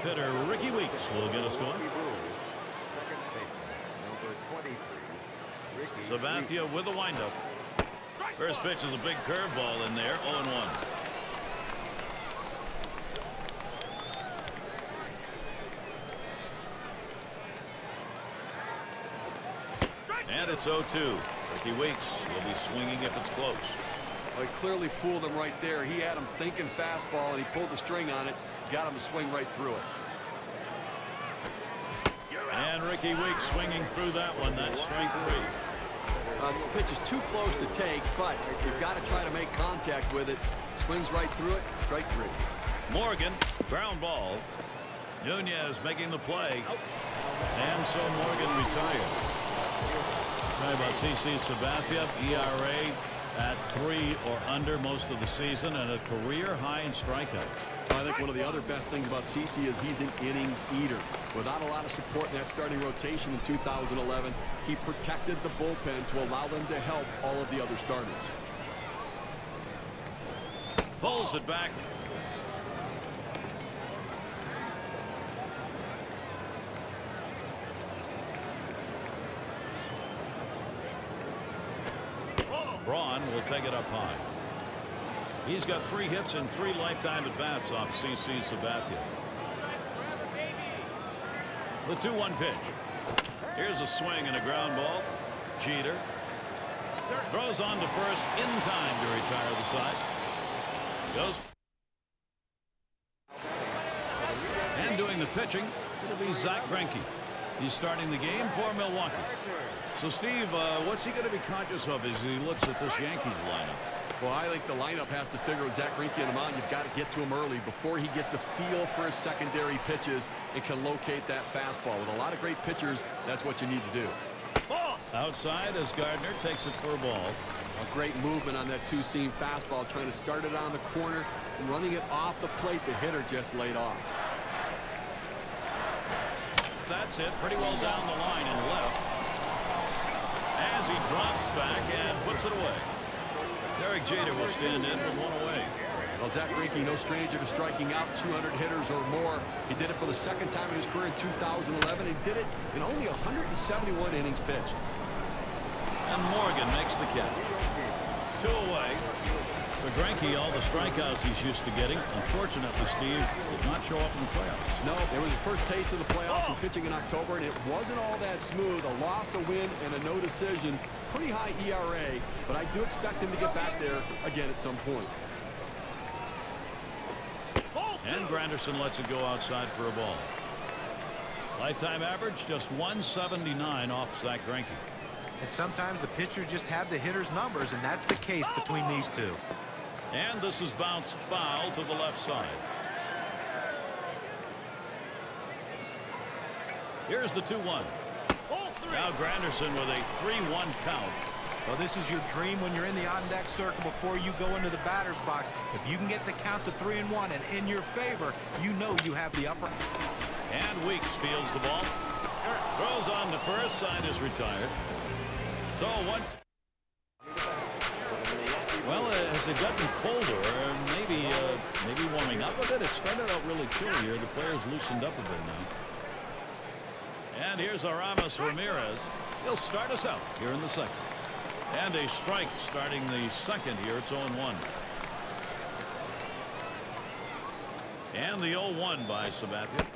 Hitter Ricky Weeks will get us going. Sabathia with the windup. First pitch is a big curveball in there. 0-1. And it's 0-2. Ricky Weeks will be swinging if it's close. Well, he clearly fooled him right there. He had him thinking fastball, and he pulled the string on it. Got him to swing right through it. And Ricky Weeks swinging through that one. That's strike 3. The pitch is too close to take, but you've got to try to make contact with it. Swings right through it. Strike 3. Morgan, ground ball. Nunez making the play. And so Morgan retired. Talking about CC Sabathia, ERA at 3 or under most of the season and a career high in strikeouts. I think one of the other best things about CC is he's an innings eater. Without a lot of support in that starting rotation in 2011, he protected the bullpen to allow them to help all of the other starters. Pulls it back. Braun will take it up high. He's got 3 hits and 3 lifetime at-bats off CC Sabathia. The 2-1 pitch. Here's a swing and a ground ball. Jeter throws on to first in time to retire the side. Goes. And doing the pitching, it'll be Zach Greinke. He's starting the game for Milwaukee. So, Steve, what's he going to be conscious of as he looks at this Yankees lineup? Well, I think the lineup has to figure with Zach Greinke on the mound. You've got to get to him early before he gets a feel for his secondary pitches and can locate that fastball. With a lot of great pitchers, that's what you need to do. Outside as Gardner takes it for a ball. A great movement on that 2-seam fastball, trying to start it on the corner and running it off the plate. The hitter just laid off. That's it. Pretty well down the line and left. As he drops back and puts it away. Derek Jeter will stand in with 1 away. Well, Zach Greinke, no stranger to striking out 200 hitters or more. He did it for the 2nd time in his career in 2011. He did it in only 171 innings pitched. And Morgan makes the catch. 2 away. For Greinke, all the strikeouts he's used to getting, unfortunately, Steve, did not show up in the playoffs. No, it was his first taste of the playoffs and pitching in October, and it wasn't all that smooth. A loss, a win, and a no decision. Pretty high ERA, but I do expect him to get back there again at some point. And Granderson lets it go outside for a ball. Lifetime average just 179 off Zach Greinke. And sometimes the pitcher just have the hitter's numbers, and that's the case between these two. And this is bounced foul to the left side. Here's the 2-1. Now Granderson with a 3-1 count. Well, this is your dream when you're in the on-deck circle before you go into the batter's box. If you can get the count to 3-1 and in your favor, you know you have the upper. And Weeks fields the ball. Throws on to first. Side is retired. So what? Well, has it gotten colder, or maybe warming up a bit? It started out really chilly here. The players loosened up a bit now. And here's Aramis Ramirez. He'll start us out here in the 2nd. And a strike starting the 2nd here. It's 0-1. And the 0-1 by Sabathia.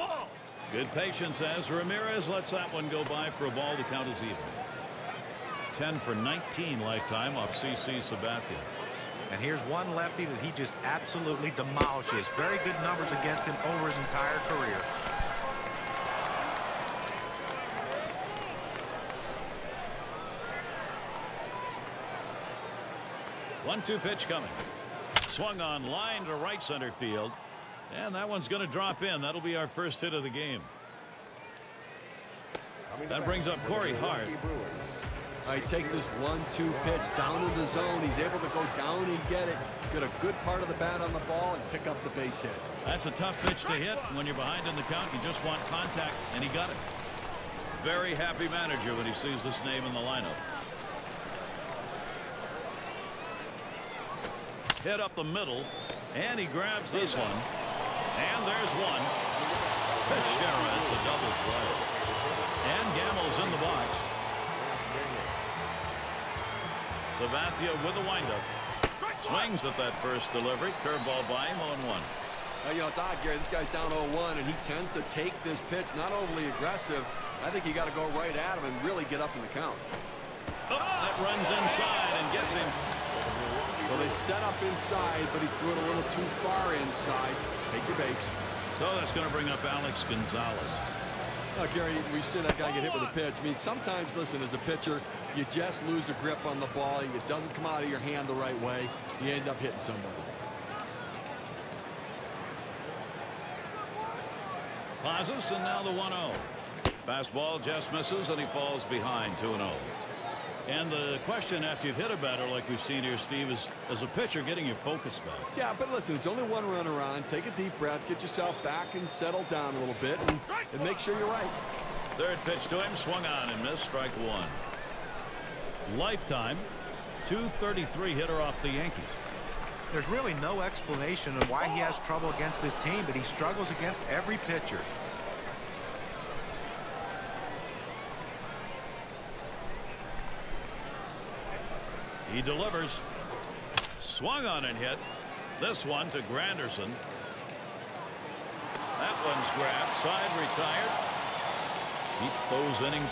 Good patience as Ramirez lets that one go by for a ball. The count is even. 10 for 19 lifetime off CC Sabathia. And here's one lefty that he just absolutely demolishes. Very good numbers against him over his entire career. One-two pitch coming. Swung on line to right center field. And that one's going to drop in. That'll be our first hit of the game. That brings up Corey Hart. He takes this 1-2 pitch down in the zone. He's able to go down and get it. Get a good part of the bat on the ball and pick up the base hit. That's a tough pitch to hit. When you're behind in the count, you just want contact, and he got it. Very happy manager when he sees this name in the lineup. Hit up the middle, and he grabs this one. And there's one. Teixeira, it's a double play. And Gamble's in the box. Sabathia with the windup. Swings at that first delivery. Curveball by him, 0-1. You know, it's odd, Gary. This guy's down 0-1, and he tends to take this pitch, not overly aggressive. I think you got to go right at him and really get up in the count. Oh, that runs inside and gets him. Well, they set up inside, but he threw it a little too far inside. Take your base. So that's going to bring up Alex Gonzalez. Gary, we see that guy get hit with a pitch. I mean, sometimes, listen, as a pitcher, you just lose the grip on the ball. It doesn't come out of your hand the right way. You end up hitting somebody. Pazos, and now the 1-0. Fastball just misses, and he falls behind 2-0. And the question after you've hit a batter like we've seen here, Steve, is as a pitcher getting your focus back. Yeah, but listen, it's only one runner on. Take a deep breath, get yourself back and settle down a little bit, and make sure you're right. Third pitch to him, swung on and missed, strike one. Lifetime, .233 hitter off the Yankees. There's really no explanation of why he has trouble against this team, but he struggles against every pitcher. He delivers. Swung on and hit. This one to Granderson. That one's grabbed. Side retired. Keep those innings.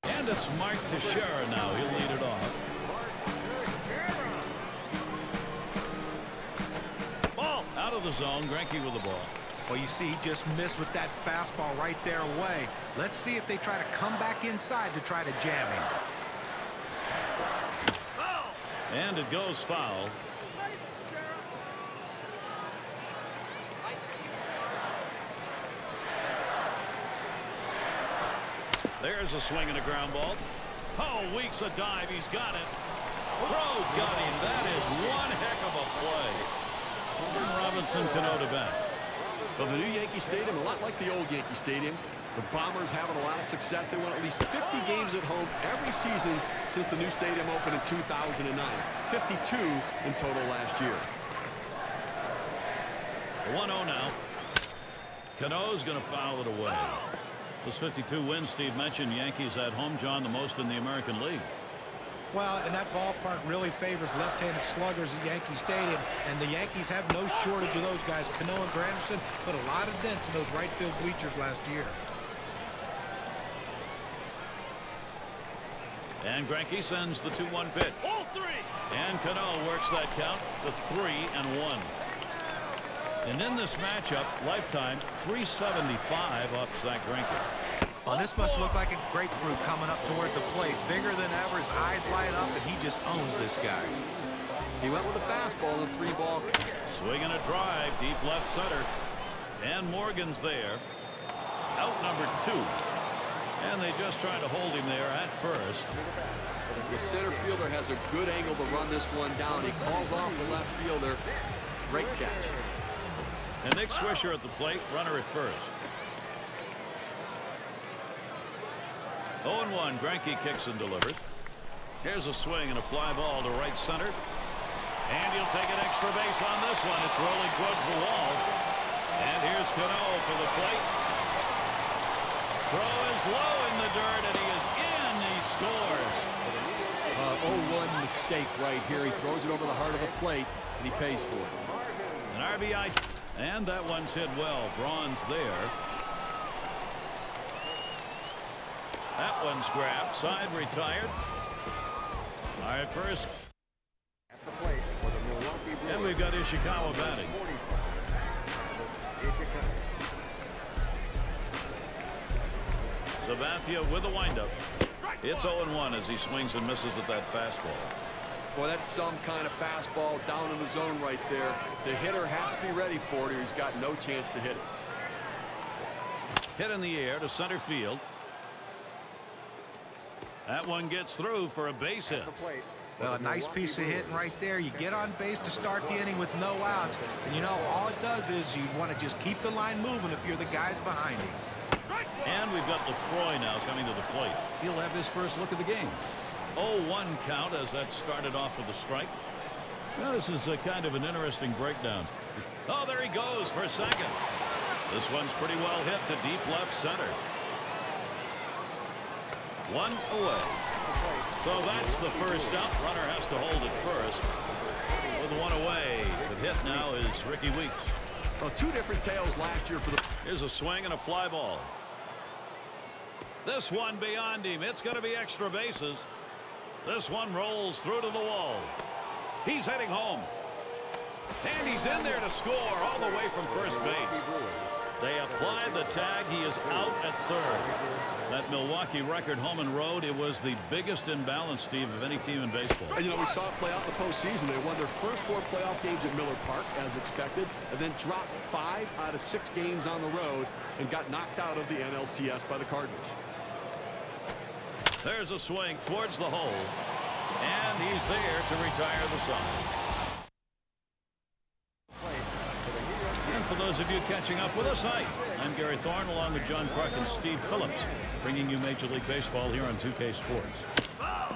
And it's Mark Teixeira now. He'll lead it off. Ball out of the zone. Greinke with the ball. Well, you see, he just missed with that fastball right there away. Let's see if they try to come back inside to try to jam him. And it goes foul. There's a swing and a ground ball. Oh, Weeks a dive. He's got it. Throw got him. That is one heck of a play. Robinson Cano to bat. So the new Yankee Stadium, a lot like the old Yankee Stadium. The Bombers having a lot of success. They won at least 50 games at home every season since the new stadium opened in 2009. 52 in total last year. 1-0 now. Cano's going to foul it away. Those 52 wins Steve mentioned. Yankees at home, John, the most in the American League. Well, and that ballpark really favors left-handed sluggers at Yankee Stadium, and the Yankees have no shortage of those guys. Cano and Granderson put a lot of dents in those right field bleachers last year. And Greinke sends the 2-1 pitch. All three. And Cano works that count to 3-1. And in this matchup, lifetime 375 off Zach Greinke. Well, this must look like a grapefruit coming up toward the plate. Bigger than ever. His eyes light up, and he just owns this guy. He went with a fastball and a 3-ball. Swinging a drive, deep left center. And Morgan's there. Out number 2. And they just try to hold him there at first. The center fielder has a good angle to run this one down. He calls off the left fielder. Great catch. And Nick Swisher at the plate, runner at first. 0-1, Greinke kicks and delivers. Here's a swing and a fly ball to right center. And he'll take an extra base on this one. It's rolling towards the wall. And here's Cano for the plate. Throw is low in the dirt, and he is in. He scores. 0-1 mistake right here. He throws it over the heart of the plate, and he pays for it. An RBI. And that one's hit well. Braun's there. That one's grabbed. Side retired. All right, first. And we've got Ishikawa batting. Sabathia with a windup. It's 0-1 as he swings and misses at that fastball. Boy, that's some kind of fastball down in the zone right there. The hitter has to be ready for it, or he's got no chance to hit it. Hit in the air to center field. That one gets through for a base hit. Well, a nice piece of hitting right there. You get on base to start the inning with no outs. And, you know, all it does is you want to just keep the line moving if you're the guys behind him. And we've got LaCroix now coming to the plate. He'll have his first look at the game. 0-1 count as that started off with a strike. Well, this is a kind of an interesting breakdown. Oh, there he goes for second. This one's pretty well hit to deep left center. One away. So that's the first out. Runner has to hold it first. With one away, to hit now is Ricky Weeks. Well, two different tales last year for the... Here's a swing and a fly ball. This one beyond him. It's going to be extra bases. This one rolls through to the wall. He's heading home. And he's in there to score all the way from first base. They applied the tag. He is out at third. That Milwaukee record home and road, it was the biggest imbalance, Steve, of any team in baseball. And, you know, we saw it play out in the postseason. They won their first 4 playoff games at Miller Park, as expected, and then dropped 5 out of 6 games on the road and got knocked out of the NLCS by the Cardinals. There's a swing towards the hole, and he's there to retire the side. And for those of you catching up with us, hi, I'm Gary Thorne along with John Kruk and Steve Phillips, bringing you Major League Baseball here on 2K Sports.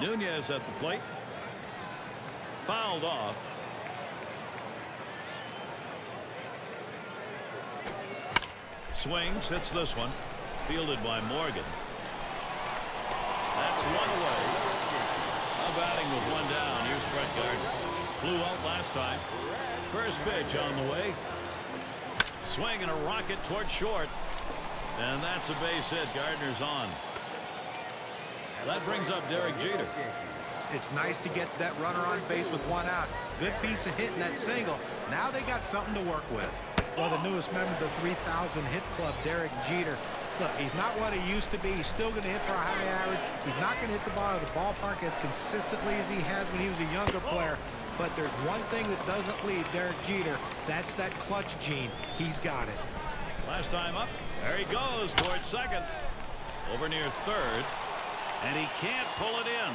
Nunez at the plate. Fouled off. Swings, hits this one. Fielded by Morgan. That's one away. Now batting with one down. Here's Brett Gardner. Flew out last time. First pitch on the way. Swing and a rocket toward short. And that's a base hit. Gardner's on. That brings up Derek Jeter. It's nice to get that runner on base with one out. Good piece of hitting that single. Now they got something to work with. Well, the newest member of the 3,000 hit club, Derek Jeter. Look, he's not what he used to be. He's still going to hit for a high average. He's not going to hit the ball at the ballpark as consistently as he has when he was a younger player. But there's one thing that doesn't leave Derek Jeter. That's that clutch gene. He's got it. Last time up. There he goes towards second. Over near third. And he can't pull it in.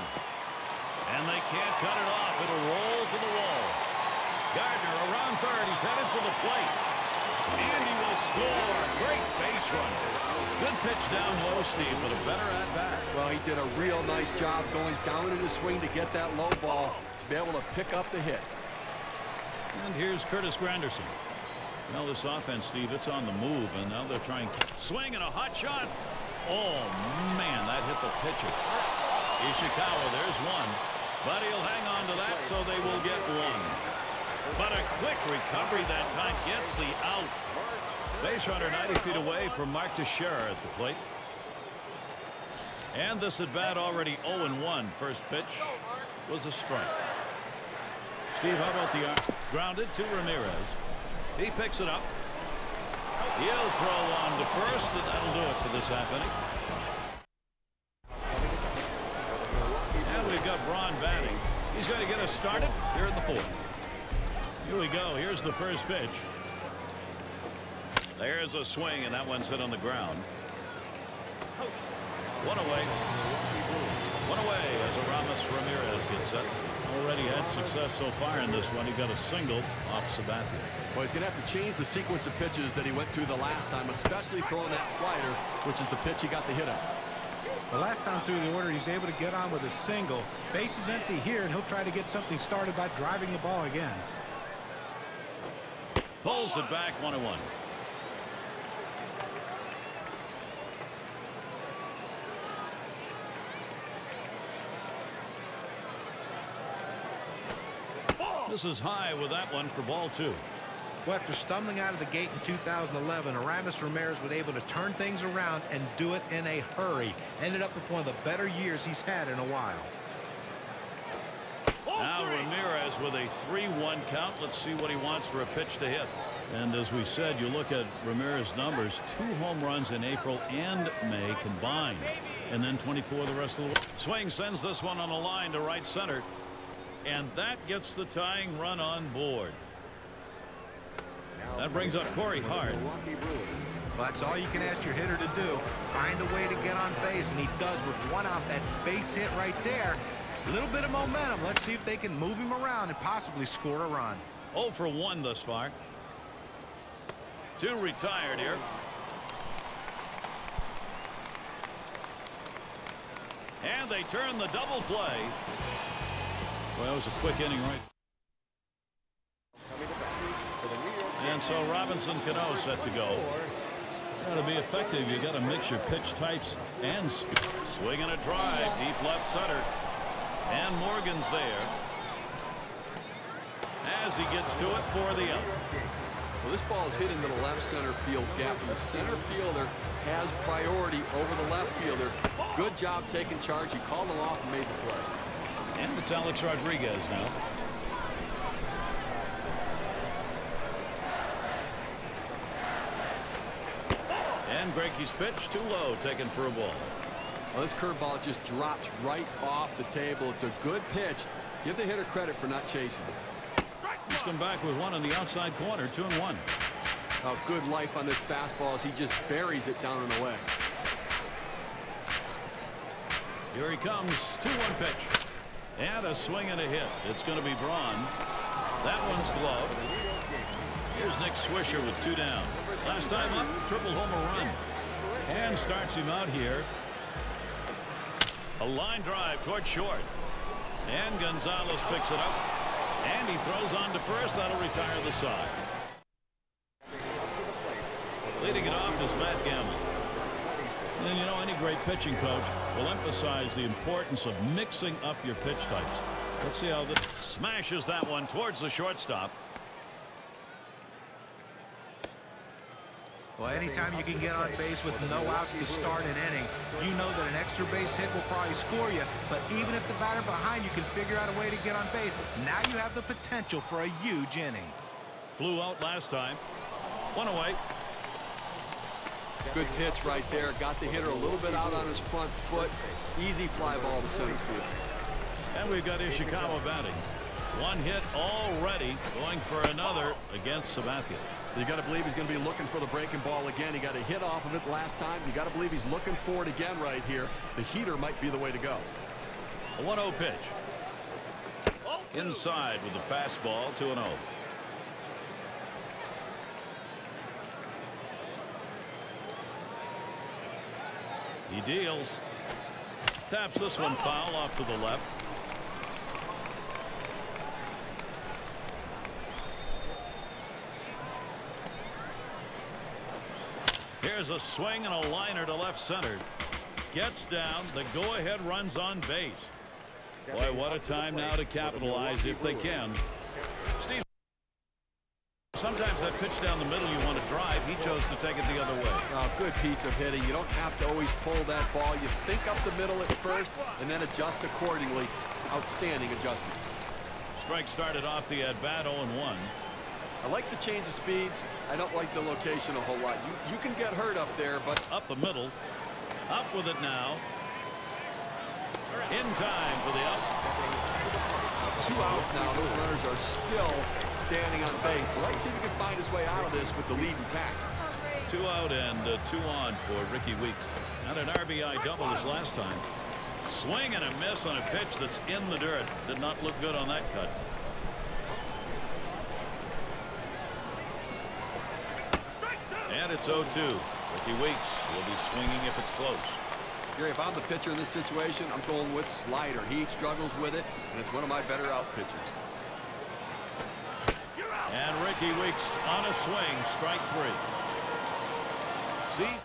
And they can't cut it off. It'll roll to the wall. Gardner around third. He's headed for the plate. And he will score. Great base run. Good pitch down low, Steve, but a better at-bat. Well, he did a real nice job going down in the swing to get that low ball to be able to pick up the hit. And here's Curtis Granderson. Now this offense, Steve, it's on the move, and now they're trying swing and a hot shot. Oh, man, that hit the pitcher. Ishikawa, there's one. But he'll hang on to that, so they will get one. But a quick recovery that time gets the out. Base runner 90 feet away from Mark Teixeira at the plate. And this at bat already 0-1. First pitch was a strike. Steve, how about the arm? Grounded to Ramirez. He picks it up. He'll throw on to first, and that'll do it for this half inning. And we've got Braun batting. He's going to get us started here in the fourth. Here we go. Here's the first pitch. There's a swing, and that one's hit on the ground. One away. One away as Aramis Ramirez gets set. Already had success so far in this one. He got a single off Sabathia. Well, he's going to have to change the sequence of pitches that he went to the last time, especially throwing that slider, which is the pitch he got the hit on. The last time through the order, he's able to get on with a single. Base is empty here, and he'll try to get something started by driving the ball again. Pulls it back 1-1. This is high with that one for ball 2. Well, after stumbling out of the gate in 2011, Aramis Ramirez was able to turn things around and do it in a hurry. Ended up with one of the better years he's had in a while. Now Ramirez with a 3-1 count. Let's see what he wants for a pitch to hit. And as we said, you look at Ramirez's numbers, 2 home runs in April and May combined. And then 24 the rest of the way. Swing sends this one on a line to right center. And that gets the tying run on board. That brings up Corey Hart. Well, that's all you can ask your hitter to do. Find a way to get on base, and he does with one out. That base hit right there. A little bit of momentum. Let's see if they can move him around and possibly score a run. 0 for 1 thus far. 2 retired here. And they turn the double play. Well, that was a quick inning, right? And so Robinson Cano set to go. To be effective, you got to mix your pitch types and speed. Swing and a drive, deep left center. And Morgan's there as he gets to it for the out. Well, this ball is hit into the left center field gap, and the center fielder has priority over the left fielder. Good job taking charge. He called him off and made the play. And it's Alex Rodriguez now. And Greinke's pitch too low, taken for a ball. Well, this curveball just drops right off the table. It's a good pitch. Give the hitter credit for not chasing. He's come back with one on the outside corner, 2-1. Oh, good life on this fastball as he just buries it down and away. Here he comes, 2-1 pitch. And a swing and a hit. It's going to be Braun. That one's gloved. Here's Nick Swisher with 2 down. Last time up, triple homer run. And starts him out here. A line drive toward short. And Gonzalez picks it up. And he throws on to first. That'll retire the side. Leading it off is Matt Gamble. And you know, any great pitching coach will emphasize the importance of mixing up your pitch types. Let's see how this smashes that one towards the shortstop. Well, anytime you can get on base with no outs to start an inning, you know that an extra base hit will probably score you. But even if the batter behind you can figure out a way to get on base, now you have the potential for a huge inning. Flew out last time. 1 away. Good pitch right there. Got the hitter a little bit out on his front foot. Easy fly ball to center field. And we've got Ishikawa batting. 1 hit already, going for another against Sabathia. You got to believe he's going to be looking for the breaking ball again. He got a hit off of it last time. You got to believe he's looking for it again right here. The heater might be the way to go. A 1-0 pitch. Inside with the fastball, 2-0. He deals. Taps this one foul off to the left. Here's a swing and a liner to left center. Gets down. The go-ahead runs on base. Boy, what a time now to capitalize if they can. Steve, sometimes that pitch down the middle you want to drive. He chose to take it the other way. Oh, good piece of hitting. You don't have to always pull that ball. You think up the middle at first and then adjust accordingly. Outstanding adjustment. Strike started off the at-bat 0-1. I like the change of speeds. I don't like the location a whole lot. You can get hurt up there, but up the middle. Up with it now. In time for the up. 2 outs now. Those runners are still standing on base. Let's see if he can find his way out of this with the lead intact. 2 out and 2 on for Ricky Weeks. Not an RBI double as last time. Swing and a miss on a pitch that's in the dirt. Did not look good on that cut. And it's 0-2. Ricky Weeks will be swinging if it's close. Gary, if I'm the pitcher in this situation, I'm going with slider. He struggles with it, and it's one of my better out pitches. And Ricky Weeks on a swing, strike 3. See?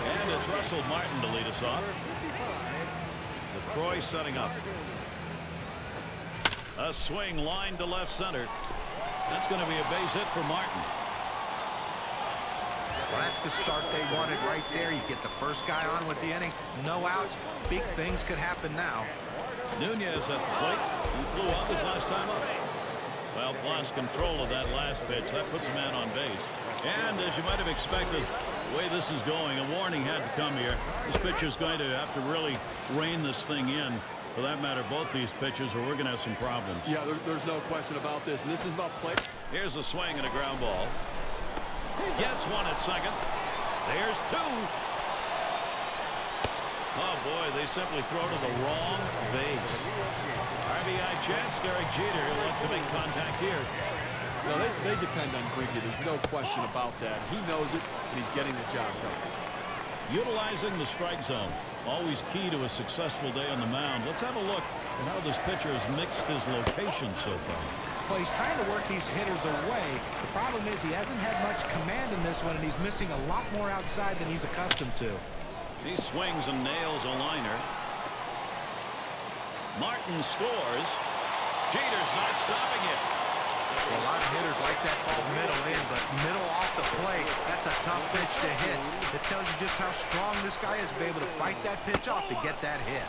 And it's Russell Martin to lead us off. LaCroix setting up. A swing line to left center. That's going to be a base hit for Martin. Well, that's the start they wanted right there. You get the first guy on with the inning. No outs. Big things could happen now. Nunez at the plate. He flew out his last time up. Well, lost control of that last pitch. That puts a man on base. And as you might have expected, the way this is going, a warning had to come here. This pitcher's going to have to really rein this thing in. For that matter, both these pitches, or we're going to have some problems. Yeah, there's no question about this. And this is about play. Here's a swing and a ground ball. Gets one at second. There's 2. Oh, boy, they simply throw to the wrong base. RBI chance. Derek Jeter will have to make contact here. No, they depend on Greinke. There's no question about that. He knows it, and he's getting the job done. Utilizing the strike zone. Always key to a successful day on the mound. Let's have a look at how this pitcher has mixed his location so far. Well, he's trying to work these hitters away. The problem is he hasn't had much command in this one, and he's missing a lot more outside than he's accustomed to. He swings and nails a liner. Martin scores. Jeter's not stopping it. Well, a lot of hitters like that ball middle in, but middle off the plate, that's a tough pitch to hit. It tells you just how strong this guy is to be able to fight that pitch off to get that hit.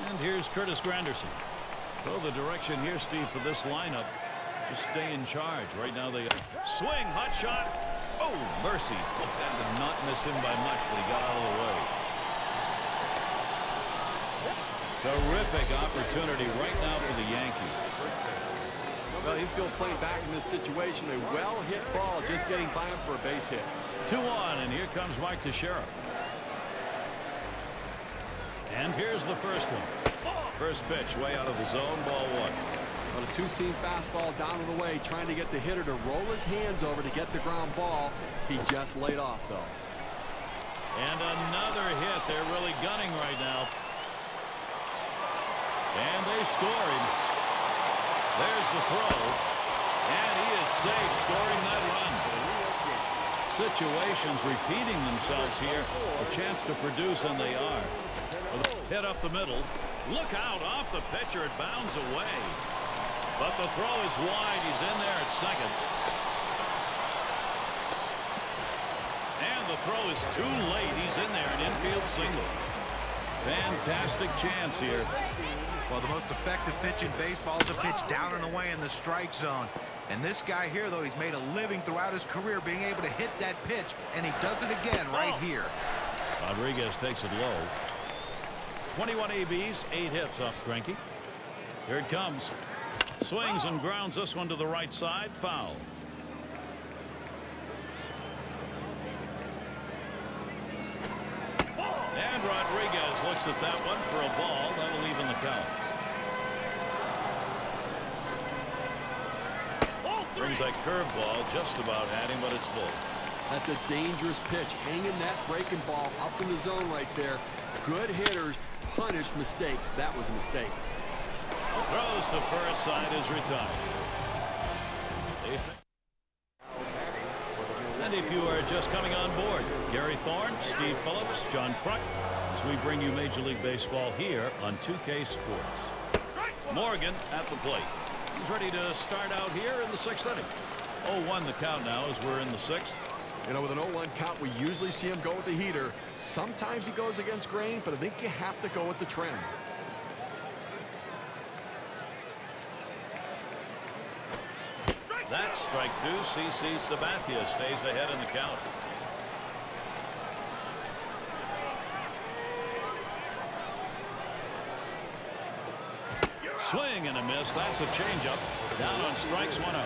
And here's Curtis Granderson. So the direction here, Steve, for this lineup, just stay in charge. Right now they swing, hot shot. Oh, mercy. Oh, that did not miss him by much, but he got out of the way. Terrific opportunity right now for the Yankees. Well, infield playing back in this situation. A well-hit ball just getting by him for a base hit. 2-1, and here comes Mike Teixeira. And here's the first one. First pitch way out of the zone, ball one. On a two-seam fastball down to the way, trying to get the hitter to roll his hands over to get the ground ball. He just laid off, though. And another hit. They're really gunning right now. And they score him. There's the throw. And he is safe, scoring that run. Situations repeating themselves here. A chance to produce, and they are. Hit up the middle. Look out, off the pitcher. It bounds away. But the throw is wide. He's in there at second. And the throw is too late. He's in there, an infield single. Fantastic chance here. Well, the most effective pitch in baseball is a pitch down and away in the strike zone. And this guy here, though, he's made a living throughout his career being able to hit that pitch, and he does it again right here. Rodriguez takes it low. 21 ABs, 8 hits off Greinke. Here it comes. Swings and grounds this one to the right side. Foul. And Rodriguez looks at that one for a ball. That'll even the count. Brings that curveball just about at him, but it's full. That's a dangerous pitch. Hanging that breaking ball up in the zone right there. Good hitters punish mistakes. That was a mistake. Throws to first, side is retired. And if you are just coming on board, Gary Thorne, Steve Phillips, John Kruk, as we bring you Major League Baseball here on 2K Sports. Morgan at the plate. He's ready to start out here in the 6th inning. 0-1 the count now as we're in the 6th. You know, with an 0-1 count, we usually see him go with the heater. Sometimes he goes against grain, but I think you have to go with the trend. That's strike two. CC Sabathia stays ahead in the count. Swing and a miss. That's a changeup. Down on strikes, 1 out.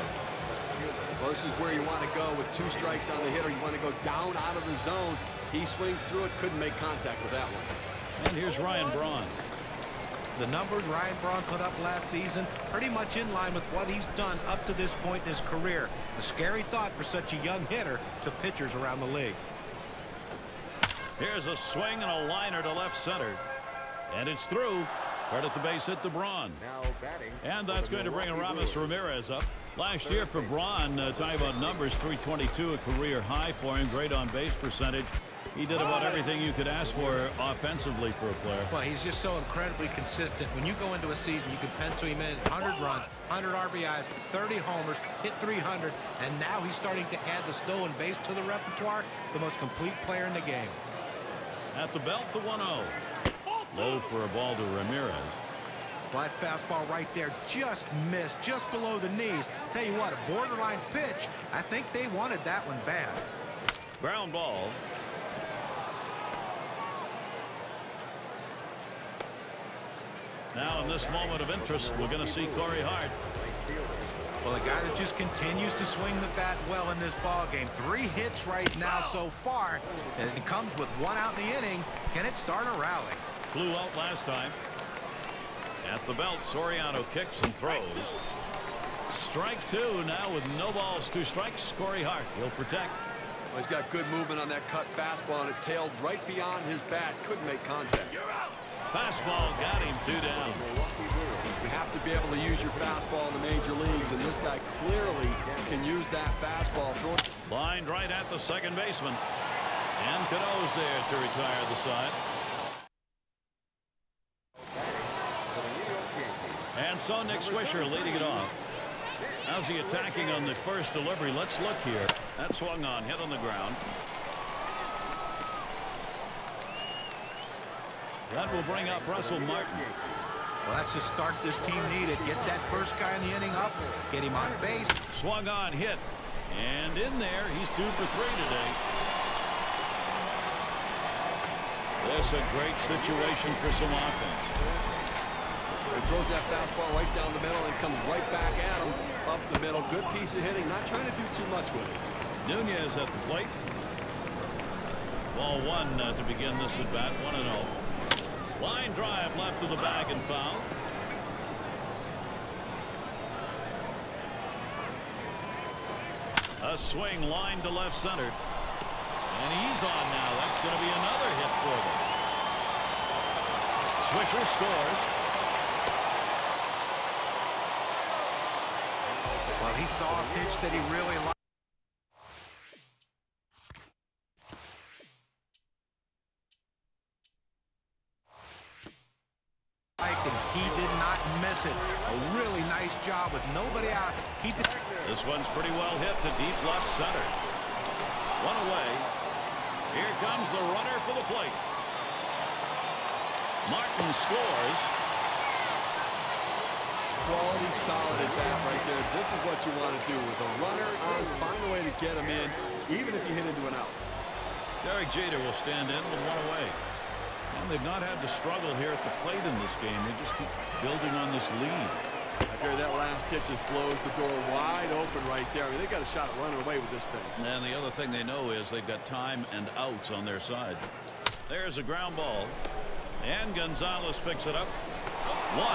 Well, this is where you want to go with 2 strikes on the hitter. You want to go down out of the zone. He swings through it, couldn't make contact with that one. And here's Ryan Braun. The numbers Ryan Braun put up last season pretty much in line with what he's done up to this point in his career. A scary thought for such a young hitter to pitchers around the league. Here's a swing and a liner to left center. And it's through. Credit the base hit to Braun. And that's going to bring Aramis Ramirez up. Last year for Braun, talking about numbers, 322, a career high for him. Great on base percentage. He did about everything you could ask for offensively for a player. Well, he's just so incredibly consistent. When you go into a season, you can pencil him in 100 runs, 100 RBIs, 30 homers, hit 300, and now he's starting to add the stolen base to the repertoire. The most complete player in the game. At the belt, the 1-0. Low for a ball to Ramirez. Well, that fastball right there just missed, just below the knees. Tell you what, a borderline pitch. I think they wanted that one bad. Ground ball. Now in this moment of interest, we're going to see Corey Hart. Well, a guy that just continues to swing the bat well in this ball game. 3 hits right now so far, and it comes with 1 out in the inning. Can it start a rally? Flew out last time. At the belt, Soriano kicks and throws. Strike 2 now with no balls, 2 strikes. Corey Hart, he'll protect. Well, he's got good movement on that cut fastball, and it tailed right beyond his bat. Couldn't make contact. Fastball got him 2 down. You have to be able to use your fastball in the major leagues, and this guy clearly can use that fastball. Lined right at the second baseman. And Cano's there to retire the side. And so Nick Swisher leading it off. How's he attacking on the first delivery? Let's look here. That swung on, hit on the ground. That will bring up Russell Martin. Well, that's the start this team needed. Get that first guy in the inning up, get him on base. Swung on, hit. And in there, he's 2 for 3 today. This a great situation for some offense. He throws that fastball right down the middle and comes right back at him up the middle. Good piece of hitting. Not trying to do too much with it. Nunez at the plate. Ball 1 to begin this at bat. 1-0. Line drive left of the bag and foul. A swing line to left center. And he's on now. That's going to be another hit for them. Swisher scores. Well, he saw a pitch that he really liked. And he did not miss it. A really nice job with nobody out. Keep it. This one's pretty well hit to deep left center. 1 away. Here comes the runner for the plate. Martin scores. Quality, solid at bat right there. This is what you want to do with a runner on. Find a way to get him in, even if you hit into an out. Derek Jeter will stand in with 1 away. And they've not had to struggle here at the plate in this game. They just keep building on this lead. I hear that last hit just blows the door wide open right there. I mean, they got a shot at running away with this thing. And the other thing they know is they've got time and outs on their side. There's a ground ball. And Gonzalez picks it up. 1.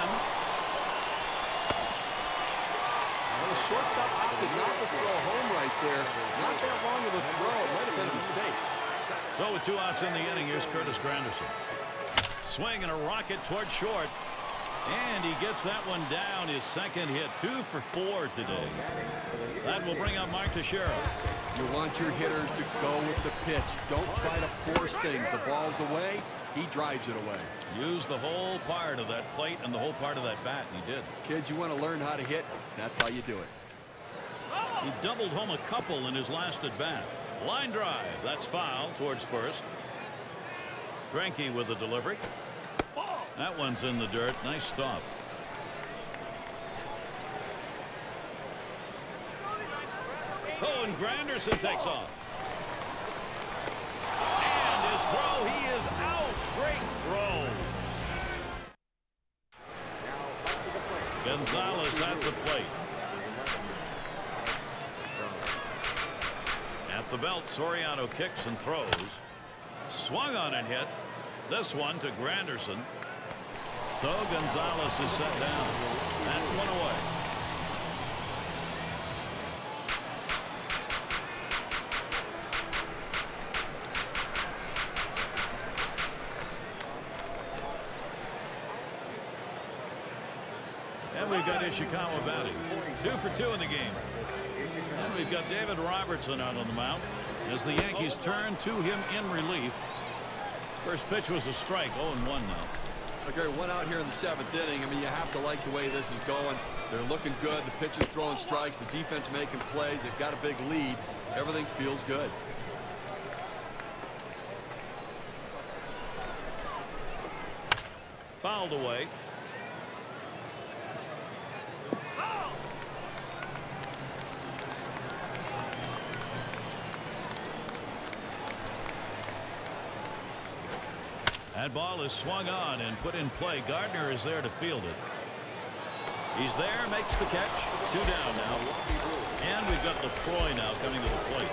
The shortstop opted not to throw home right there. Not that long of a throw. It might have been a mistake. So with 2 outs in the inning, here's Curtis Granderson. Swing and a rocket toward short. And he gets that one down. His second hit. 2 for 4 today. That will bring up Mark Teixeira. You want your hitters to go with the pitch. Don't try to force things. The ball's away. He drives it away. Use the whole part of that plate and the whole part of that bat, and he did. Kids, you want to learn how to hit? That's how you do it. He doubled home a couple in his last at bat. Line drive. That's foul towards first. Greinke with the delivery. That one's in the dirt. Nice stop. Oh, and Granderson takes off. And his throw, he is out. Great throw. Gonzalez at the plate. At the belt, Soriano kicks and throws. Swung on and hit. This one to Granderson. So Gonzalez is set down. That's 1 away. And we've got Ishikawa batting. 2 for 2 in the game. And we've got David Robertson out on the mound as the Yankees turn to him in relief. First pitch was a strike. 0-1 now. Okay, 1 out here in the 7th inning. I mean, you have to like the way this is going. They're looking good. The pitcher's throwing strikes. The defense making plays. They've got a big lead. Everything feels good. Fouled away. That ball is swung on and put in play. Gardner is there to field it. He's there, makes the catch. 2 down now. And we've got LaCroix now coming to the plate.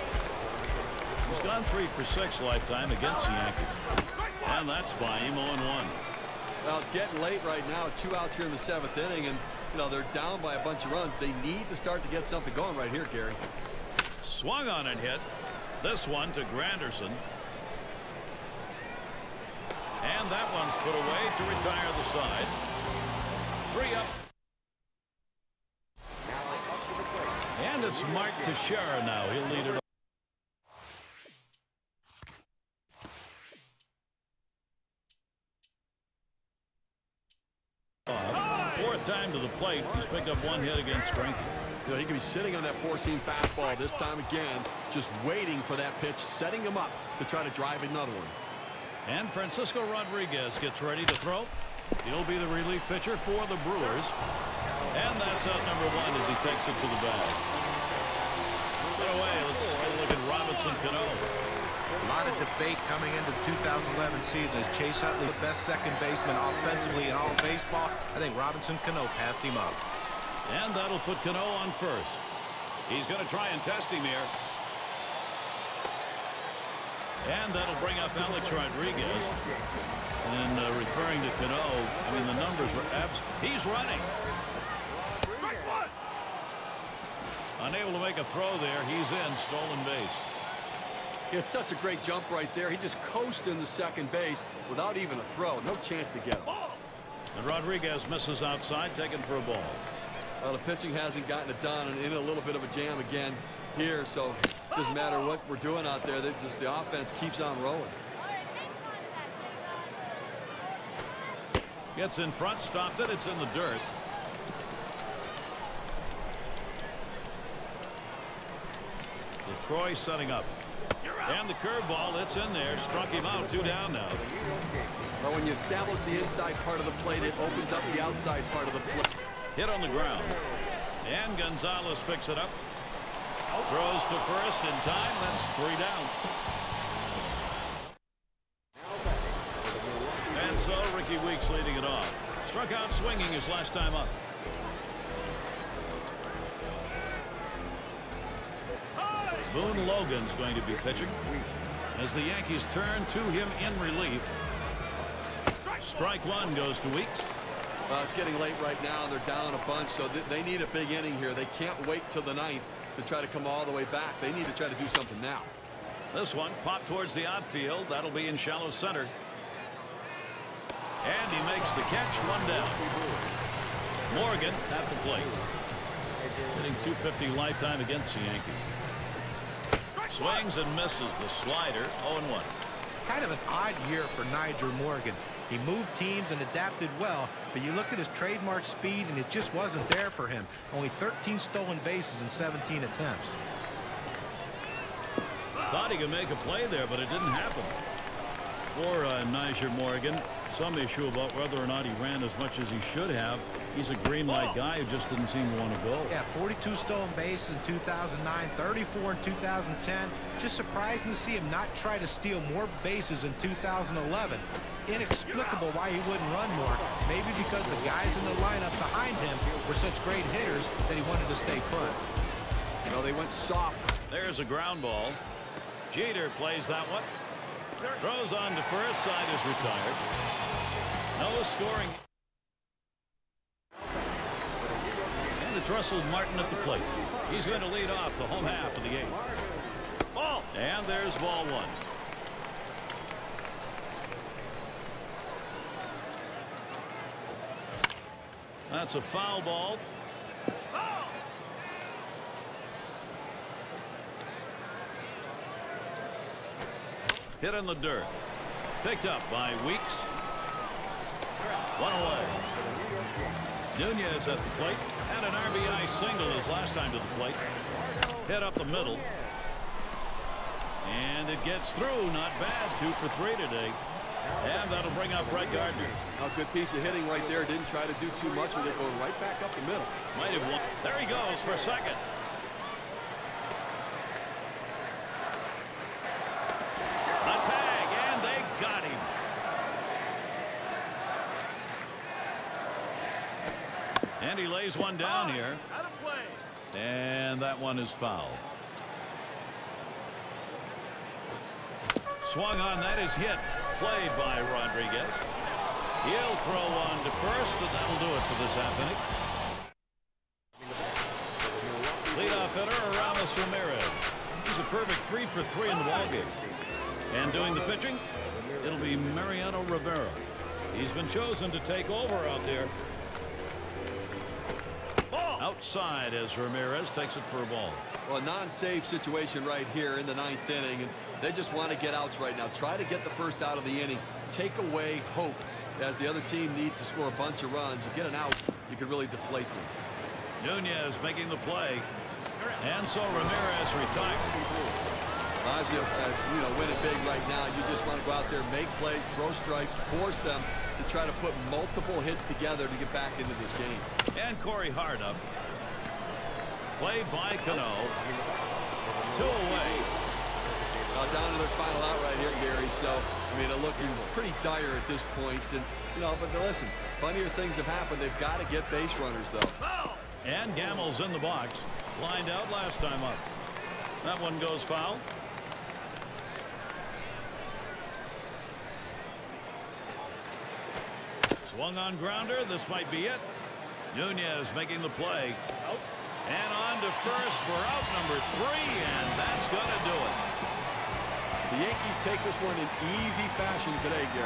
He's gone 3 for 6 lifetime against the Yankees. And that's by him 0-1. Well, it's getting late right now. 2 outs here in the 7th inning, and they're down by a bunch of runs. They need to start to get something going right here, Gary. Swung on and hit. This one to Granderson. And that one's put away to retire the side. 3 up. And it's Mark Teixeira now. He'll lead it off. 4th time to the plate. He's picked up 1 hit against Greinke. He could be sitting on that 4-seam fastball this time again, just waiting for that pitch, setting him up to try to drive another one. And Francisco Rodriguez gets ready to throw. He'll be the relief pitcher for the Brewers. And that's out number 1 as he takes it to the bag. Get away. Let's look at Robinson Cano. A lot of debate coming into the 2011 season. Is Chase Utley the best second baseman offensively in all of baseball? I think Robinson Cano passed him up. And that'll put Cano on first. He's going to try and test him here. And that'll bring up Alex Rodriguez. And referring to Cano, I mean, the numbers were absolute. He's running. Unable to make a throw there. He's in, stolen base. It's such a great jump right there. He just coasted in the second base without even a throw. No chance to get him. And Rodriguez misses outside, taken for a ball. Well, the pitching hasn't gotten it done, and in a little bit of a jam again here. So it doesn't matter what we're doing out there. Just the offense keeps on rolling. Gets in front, stopped it. It's in the dirt. LaCroix setting up. And the curveball, it's in there. Struck him out. 2 down now. Well, when you establish the inside part of the plate, it opens up the outside part of the plate. Hit on the ground. And Gonzalez picks it up. Throws to first in time. That's 3 down. And so Ricky Weeks leading it off. Struck out swinging his last time up. Boone Logan's going to be pitching as the Yankees turn to him in relief. Strike 1 goes to Weeks. Well, it's getting late right now. They're down a bunch, so they need a big inning here. They can't wait till the 9th to try to come all the way back. They need to try to do something now. This one popped towards the outfield. That'll be in shallow center. And he makes the catch. 1 down. Morgan at the plate. Hitting .250 lifetime against the Yankees. Swings and misses the slider. 0-1. Kind of an odd year for Nyjer Morgan. He moved teams and adapted well, but you look at his trademark speed and it just wasn't there for him. Only 13 stolen bases in 17 attempts. Thought he could make a play there, but it didn't happen. For Nyjer Morgan, some issue about whether or not he ran as much as he should have. He's a green light guy who just didn't seem to want to go. Yeah, 42 stolen bases in 2009, 34 in 2010. Just surprising to see him not try to steal more bases in 2011. Inexplicable why he wouldn't run more. Maybe because the guys in the lineup behind him were such great hitters that he wanted to stay put. Well, they went soft. There's a ground ball. Jeter plays that one. Throws on to first. Side is retired. No scoring. And it's Russell Martin at the plate. He's going to lead off the home half of the 8th. Ball. And there's ball 1. That's a foul ball. Hit in the dirt. Picked up by Weeks. 1 away. Nunez at the plate. And an RBI single his last time to the plate. Hit up the middle. And it gets through. Not bad. 2 for 3 today. And that'll bring up Brett Gardner. A good piece of hitting right there. Didn't try to do too much with it, going right back up the middle. Might have won. There he goes for second. A tag, and they got him. And he lays Lays one down here. And that one is fouled. Swung on, that is hit. Played by Rodriguez. He'll throw one to first, and that'll do it for this half inning. Leadoff hitter, Ramos Ramirez. He's a perfect 3 for 3 in the ballgame. And doing the pitching, it'll be Mariano Rivera. He's been chosen to take over out there. Outside as Ramirez takes it for a ball. Well, a non-save situation right here in the 9th inning, and they just want to get outs right now. Try to get the first out of the inning. Take away hope as the other team needs to score a bunch of runs. You get an out, you could really deflate them. Nunez making the play. And so Ramirez retired. Obviously, win it big right now. You just want to go out there, make plays, throw strikes, force them to try to put multiple hits together to get back into this game. And Corey Hart up. Played by Cano. 2 away. Down to their final out right here, Gary. So, I mean, they're looking pretty dire at this point. And, but listen, funnier things have happened. They've got to get base runners, though. And Gammel's in the box. Lined out last time up. That one goes foul. Swung on grounder. This might be it. Nunez making the play. And on to first for out number 3, and that's going to do it. The Yankees take this one in easy fashion today, Gary.